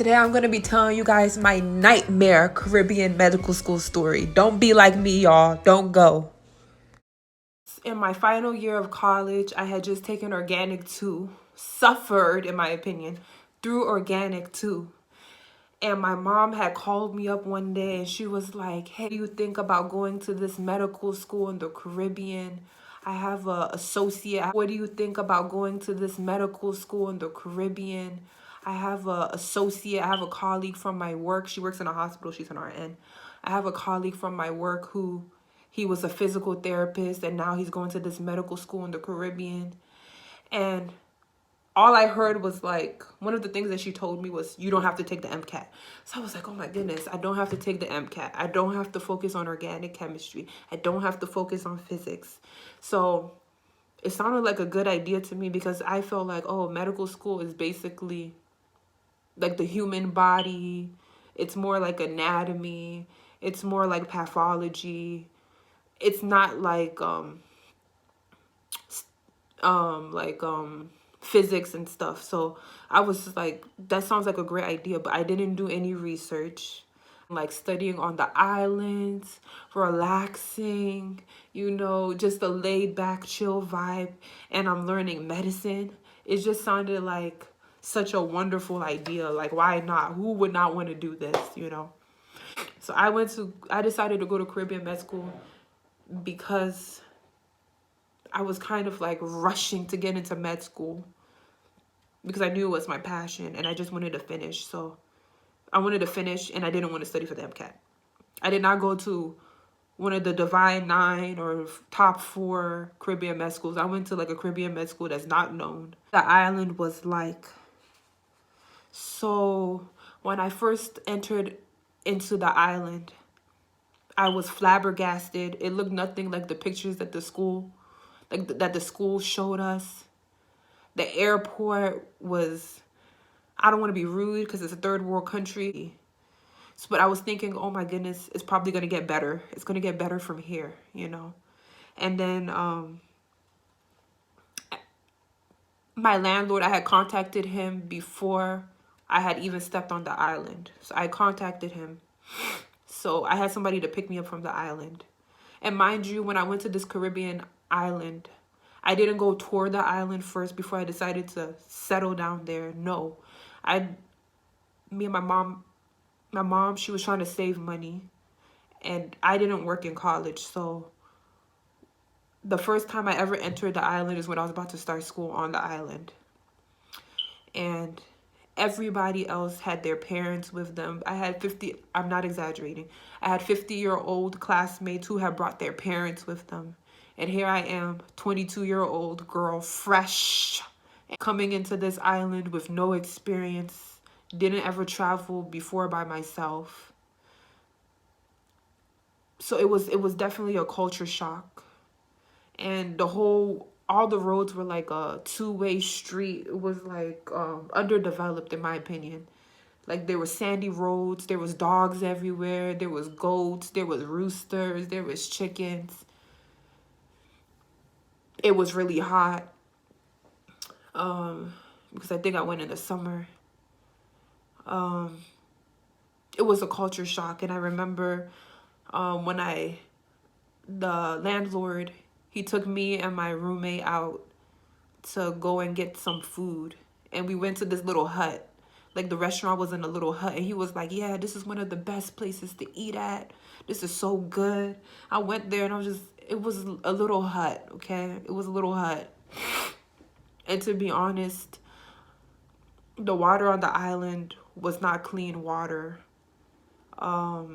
Today I'm going to be telling you guys my nightmare Caribbean medical school story. Don't be like me, y'all. Don't go. In my final year of college, I had just taken Organic 2. Suffered, in my opinion, through Organic 2. And my mom had called me up one day and she was like, hey, do you think about going to this medical school in the Caribbean? I have a associate. What do you think about going to this medical school in the Caribbean? I have a associate. I have a colleague from my work. She works in a hospital. She's an RN. I have a colleague from my work who he was a physical therapist and now he's going to this medical school in the Caribbean. And all I heard was like, one of the things that she told me was, you don't have to take the MCAT. So I was like, oh my goodness, I don't have to take the MCAT. I don't have to focus on organic chemistry. I don't have to focus on physics. So it sounded like a good idea to me because I felt like, oh, medical school is basically like the human body. It's more like anatomy. It's more like pathology. It's not like physics and stuff. So I was just like, that sounds like a great idea, but I didn't do any research. Like studying on the islands, relaxing, you know, just a laid back chill vibe, and I'm learning medicine. It just sounded like such a wonderful idea. Like, why not? Who would not want to do this, you know? So I decided to go to Caribbean med school because I was kind of like rushing to get into med school because I knew it was my passion and I just wanted to finish. So I wanted to finish and I didn't want to study for the MCAT. I did not go to one of the Divine 9 or top 4 Caribbean med schools. I went to like a Caribbean med school that's not known. The island was like, so when I first entered into the island, I was flabbergasted. It looked nothing like the pictures that the school showed us. The airport was, I don't want to be rude because it's a third world country. But I was thinking, oh my goodness, it's probably going to get better. It's going to get better from here, you know. And then my landlord, I had contacted him before I had even stepped on the island. So I contacted him. So I had somebody to pick me up from the island. And mind you, when I went to this Caribbean island, I didn't go tour the island first before I decided to settle down there. No. Me and my mom, she was trying to save money. And I didn't work in college. So the first time I ever entered the island is when I was about to start school on the island. And everybody else had their parents with them. I had 50, I'm not exaggerating. I had 50-year-old classmates who had brought their parents with them. And here I am, 22-year-old girl, fresh, coming into this island with no experience. Didn't ever travel before by myself. So it was definitely a culture shock. And all the roads were like a two-way street. It was like underdeveloped in my opinion. Like there were sandy roads, there was dogs everywhere, there was goats, there was roosters, there was chickens. It was really hot because I think I went in the summer. It was a culture shock. And I remember when the landlord, he took me and my roommate out to go and get some food. And we went to this little hut. Like the restaurant was in a little hut. And he was like, yeah, this is one of the best places to eat at. This is so good. I went there and it was a little hut, okay? It was a little hut. And to be honest, the water on the island was not clean water. I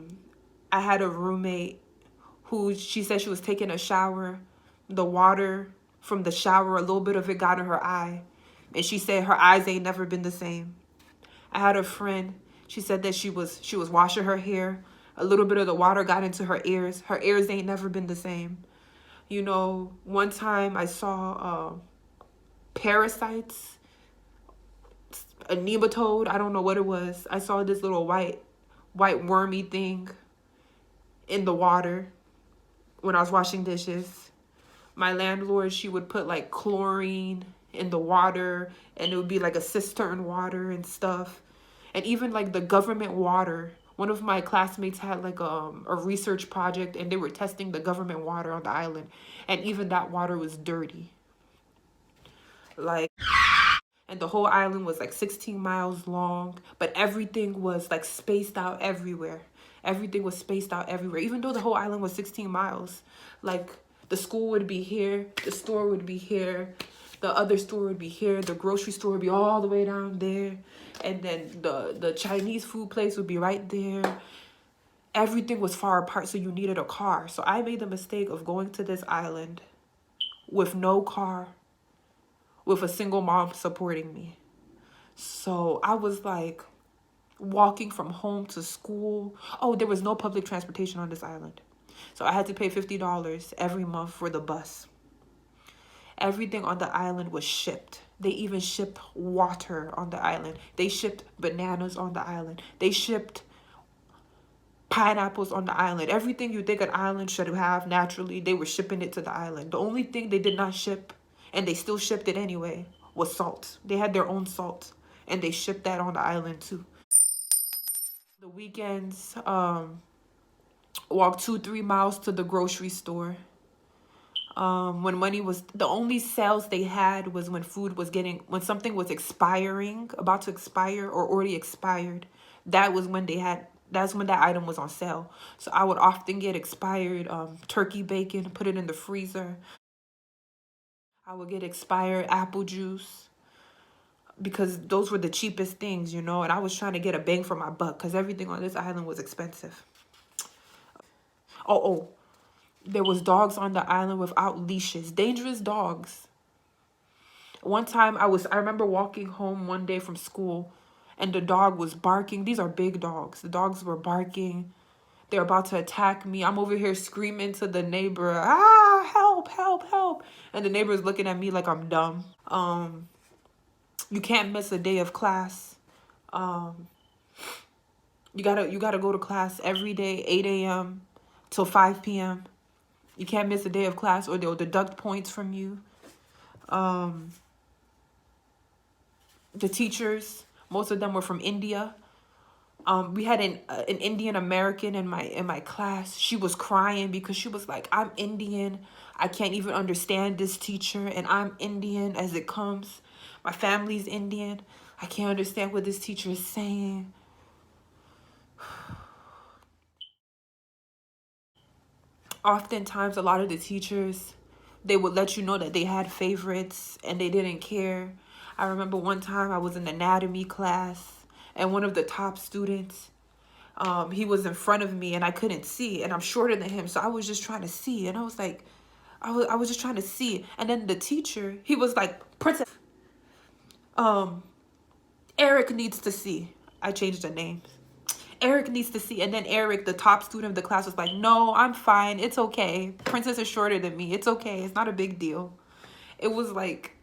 had a roommate who, she said she was taking a shower. The water from the shower, a little bit of it got in her eye. And she said her eyes ain't never been the same. I had a friend, she said that she was washing her hair. A little bit of the water got into her ears. Her ears ain't never been the same. You know, one time I saw parasites, a nematode, I don't know what it was. I saw this little white wormy thing in the water when I was washing dishes. My landlord, she would put like chlorine in the water and it would be like a cistern water and stuff. And even like the government water. One of my classmates had like a research project and they were testing the government water on the island. And even that water was dirty. Like, and the whole island was like 16 miles long, but everything was like spaced out everywhere. Everything was spaced out everywhere. Even though the whole island was 16 miles, like the school would be here, the store would be here, the other store would be here, the grocery store would be all the way down there, and then the Chinese food place would be right there. Everything was far apart, so you needed a car. So I made the mistake of going to this island with no car, with a single mom supporting me. So I was like walking from home to school. Oh, there was no public transportation on this island. So I had to pay $50 every month for the bus. Everything on the island was shipped. They even shipped water on the island. They shipped bananas on the island. They shipped pineapples on the island. Everything you think an island should have naturally, they were shipping it to the island. The only thing they did not ship, and they still shipped it anyway, was salt. They had their own salt, and they shipped that on the island too. The weekends, walk 2-3 miles to the grocery store. When money was, the only sales they had was when when something was expiring, about to expire or already expired. That's when that item was on sale. So I would often get expired turkey bacon, put it in the freezer. I would get expired apple juice because those were the cheapest things, and I was trying to get a bang for my buck because everything on this island was expensive. Oh, there was dogs on the island without leashes, dangerous dogs. One time I remember walking home one day from school and the dog was barking. These are big dogs. The dogs were barking. They're about to attack me. I'm over here screaming to the neighbor, help, help, help. And the neighbor is looking at me like I'm dumb. You can't miss a day of class. You gotta go to class every day, 8 a.m. till 5 p.m. You can't miss a day of class or they'll deduct points from you. The teachers, most of them were from India. We had an Indian American in my class. She was crying because she was like, I'm Indian. I can't even understand this teacher, and I'm Indian as it comes. My family's Indian. I can't understand what this teacher is saying. Oftentimes, a lot of the teachers, they would let you know that they had favorites and they didn't care. I remember one time I was in anatomy class and one of the top students, he was in front of me and I couldn't see, and I'm shorter than him, so I was just trying to see, and I was like, I was just trying to see, and then the teacher, he was like, Princess, Eric needs to see. I changed the names. Eric needs to see. And then Eric, the top student of the class, was like, no, I'm fine. It's okay. Princess is shorter than me. It's okay. It's not a big deal. It was like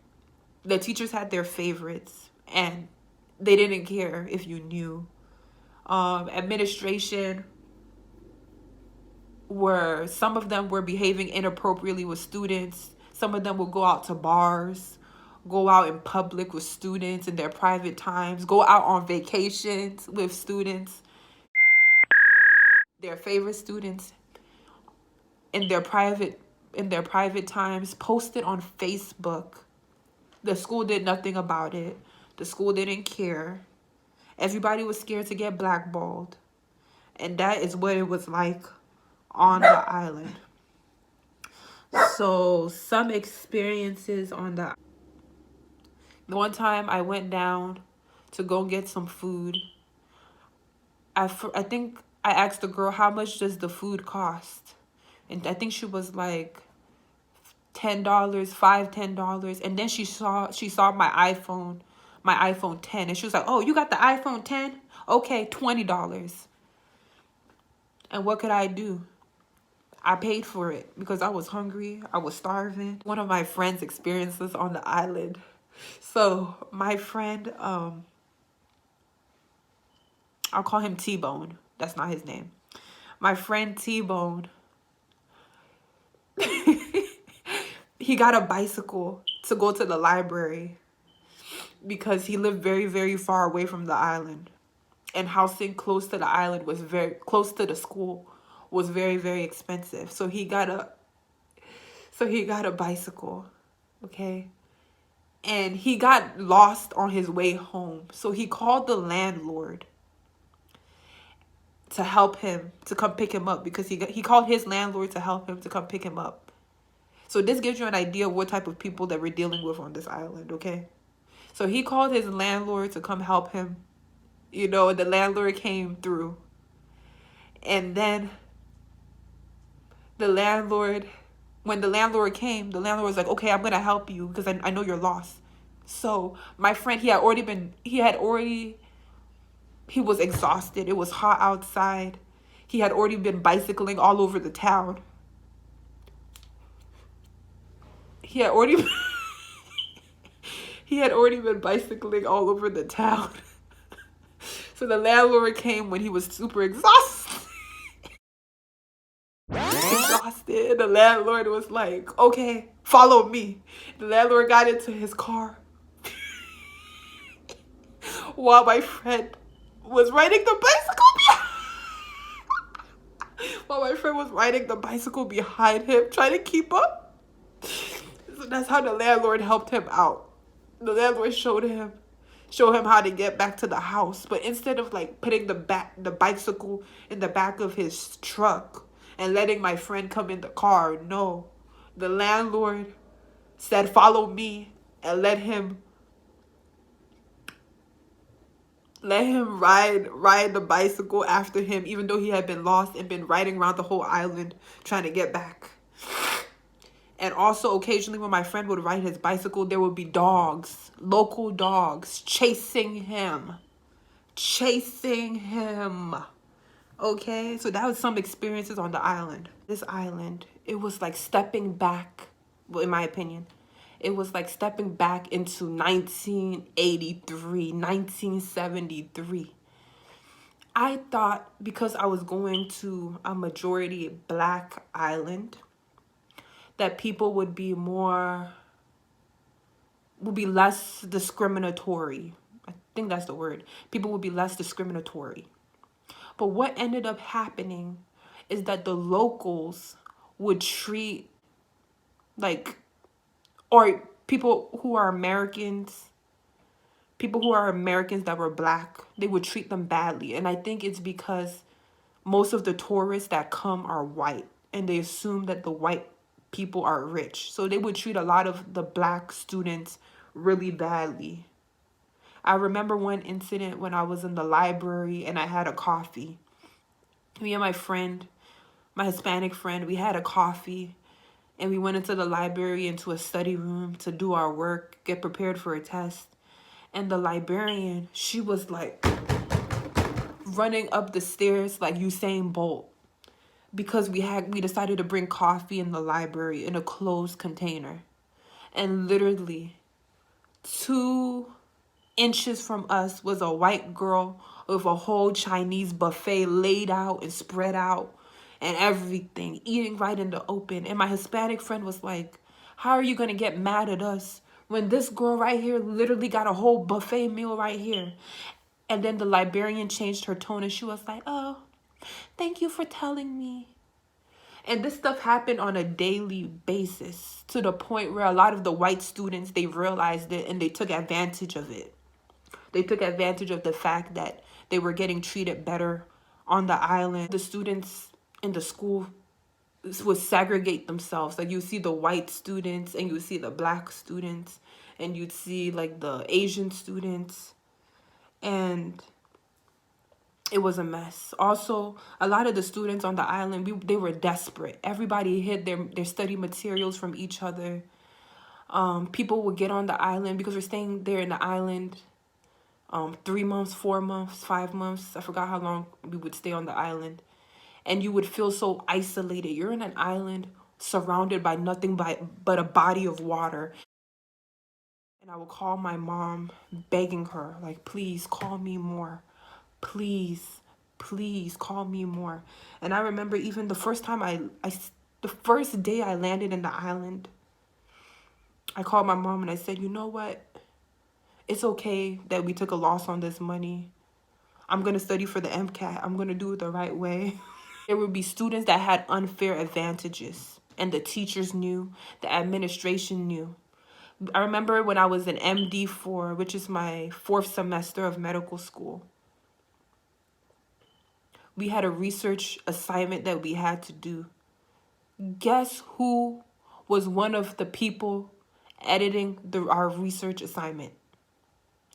the teachers had their favorites and they didn't care if you knew. Administration, some of them were behaving inappropriately with students. Some of them would go out to bars, go out in public with students in their private times, go out on vacations with students. Their favorite students in their private times posted on Facebook. The school did nothing about it. The school didn't care. Everybody was scared to get blackballed. And that is what it was like on the island. So some experiences on the one time I went down to go get some food. I think I asked the girl, how much does the food cost? And I think she was like $10, $10. And then she saw my iPhone 10. And she was like, oh, you got the iPhone 10? Okay, $20. And what could I do? I paid for it because I was hungry. I was starving. One of my friends experienced this on the island. So my friend, I'll call him T-Bone. That's not his name. My friend T-Bone, he got a bicycle to go to the library because he lived very, very far away from the island. and housing close to the island was very close to the school was very, very expensive. So he got a bicycle, okay? And he got lost on his way home. So he called the landlord to help him to come pick him up, because he called his landlord to help him to come pick him up. So this gives you an idea of what type of people that we're dealing with on this island, okay? So he called his landlord to come help him. You know, the landlord came through. And then when the landlord came, the landlord was like, okay, I'm going to help you because I know you're lost. So my friend, he was exhausted. It was hot outside. He had already been bicycling all over the town. He had already been bicycling all over the town. So the landlord came when he was super exhausted. The landlord was like, okay, follow me. The landlord got into his car while my friend was riding the bicycle behind him, trying to keep up. So that's how the landlord helped him out. The landlord showed him how to get back to the house. But instead of like putting the bicycle in the back of his truck and letting my friend come in the car, no. The landlord said, follow me, and let him ride the bicycle after him, even though he had been lost and been riding around the whole island trying to get back. And also occasionally when my friend would ride his bicycle, there would be dogs, local dogs, chasing him. Okay, so that was some experiences on the island. This island, it was like stepping back, well, in my opinion, it was like stepping back into 1983, 1973. I thought because I was going to a majority black island that people would be less discriminatory. I think that's the word. People would be less discriminatory. But what ended up happening is that the locals would treat or people who are Americans that were black, they would treat them badly. And I think it's because most of the tourists that come are white, and they assume that the white people are rich. So they would treat a lot of the black students really badly. I remember one incident when I was in the library and I had a coffee. Me and my friend, my Hispanic friend, we had a coffee and we went into the library, into a study room to do our work, get prepared for a test. And the librarian, she was like running up the stairs like Usain Bolt, because we decided to bring coffee in the library in a closed container. And literally 2 inches from us was a white girl with a whole Chinese buffet laid out and spread out and everything, eating right in the open. And my Hispanic friend was like, how are you going to get mad at us when this girl right here literally got a whole buffet meal right here? And then the librarian changed her tone and she was like, oh, thank you for telling me. And this stuff happened on a daily basis, to the point where a lot of the white students, they realized it and they took advantage of it. They took advantage of the fact that they were getting treated better on the island. The students in the school would segregate themselves. Like you see the white students and you see the black students and you'd see like the Asian students. And it was a mess. Also, a lot of the students on the island, they were desperate. Everybody hid their study materials from each other. People would get on the island because we're staying there in the island 3 months, 4 months, 5 months. I forgot how long we would stay on the island. And you would feel so isolated. You're in an island surrounded by nothing but a body of water. And I would call my mom, begging her, like, please call me more. Please call me more. And I remember even the first time the first day I landed in the island, I called my mom and I said, you know what? It's okay that we took a loss on this money. I'm going to study for the MCAT. I'm going to do it the right way. There would be students that had unfair advantages, and the teachers knew, the administration knew. I remember when I was in MD4, which is my 4th semester of medical school, we had a research assignment that we had to do. Guess who was one of the people editing our research assignment?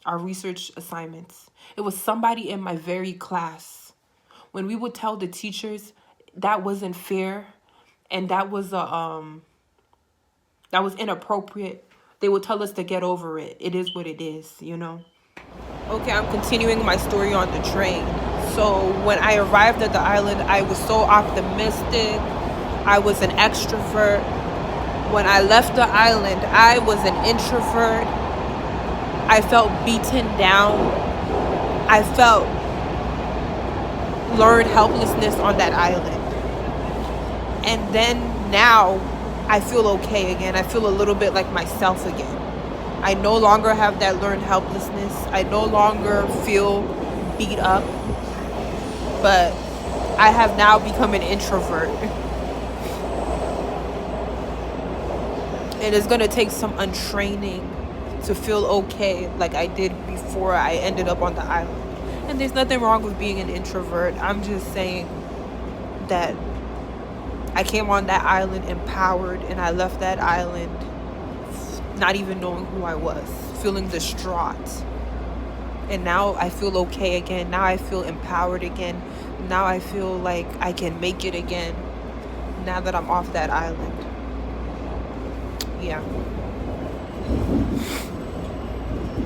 Our research assignments. It was somebody in my very class. When we would tell the teachers that wasn't fair and that was inappropriate, they would tell us to get over it. It is what it is, you know. Okay, I'm continuing my story on the train. So when I arrived at the island, I was so optimistic. I was an extrovert. When I left the island, I was an introvert. I felt beaten down. I felt learned helplessness on that island. And then now I feel okay again. I feel a little bit like myself again. I no longer have that learned helplessness. I no longer feel beat up. But I have now become an introvert. And it's going to take some untraining to feel okay like I did before I ended up on the island. And there's nothing wrong with being an introvert. I'm just saying that I came on that island empowered, and I left that island not even knowing who I was, feeling distraught. And now I feel okay again. Now I feel empowered again. Now I feel like I can make it again now that I'm off that island. Yeah.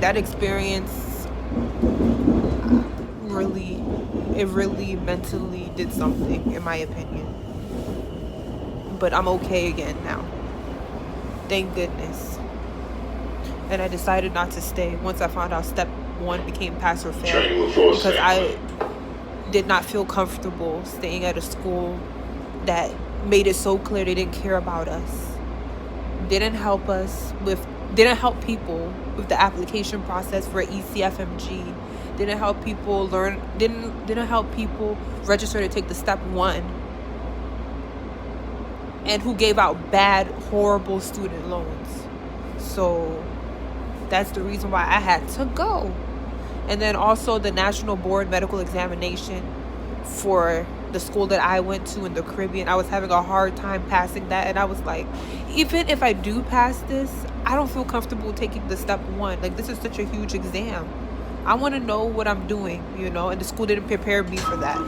That experience really mentally did something, in my opinion. But I'm okay again now. Thank goodness. And I decided not to stay once I found out step 1 became pass or fail, because I did not feel comfortable staying at a school that made it so clear they didn't care about us, didn't help people with the application process for ECFMG, didn't help people learn, didn't help people register to take the step 1, and who gave out bad, horrible student loans. So that's the reason why I had to go. And then also the National Board Medical Examination for the school that I went to in the Caribbean, I was having a hard time passing that. And I was like, even if I do pass this, I don't feel comfortable taking the step 1. Like, this is such a huge exam. I want to know what I'm doing, you know, and the school didn't prepare me for that.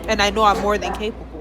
And I know I'm more than capable.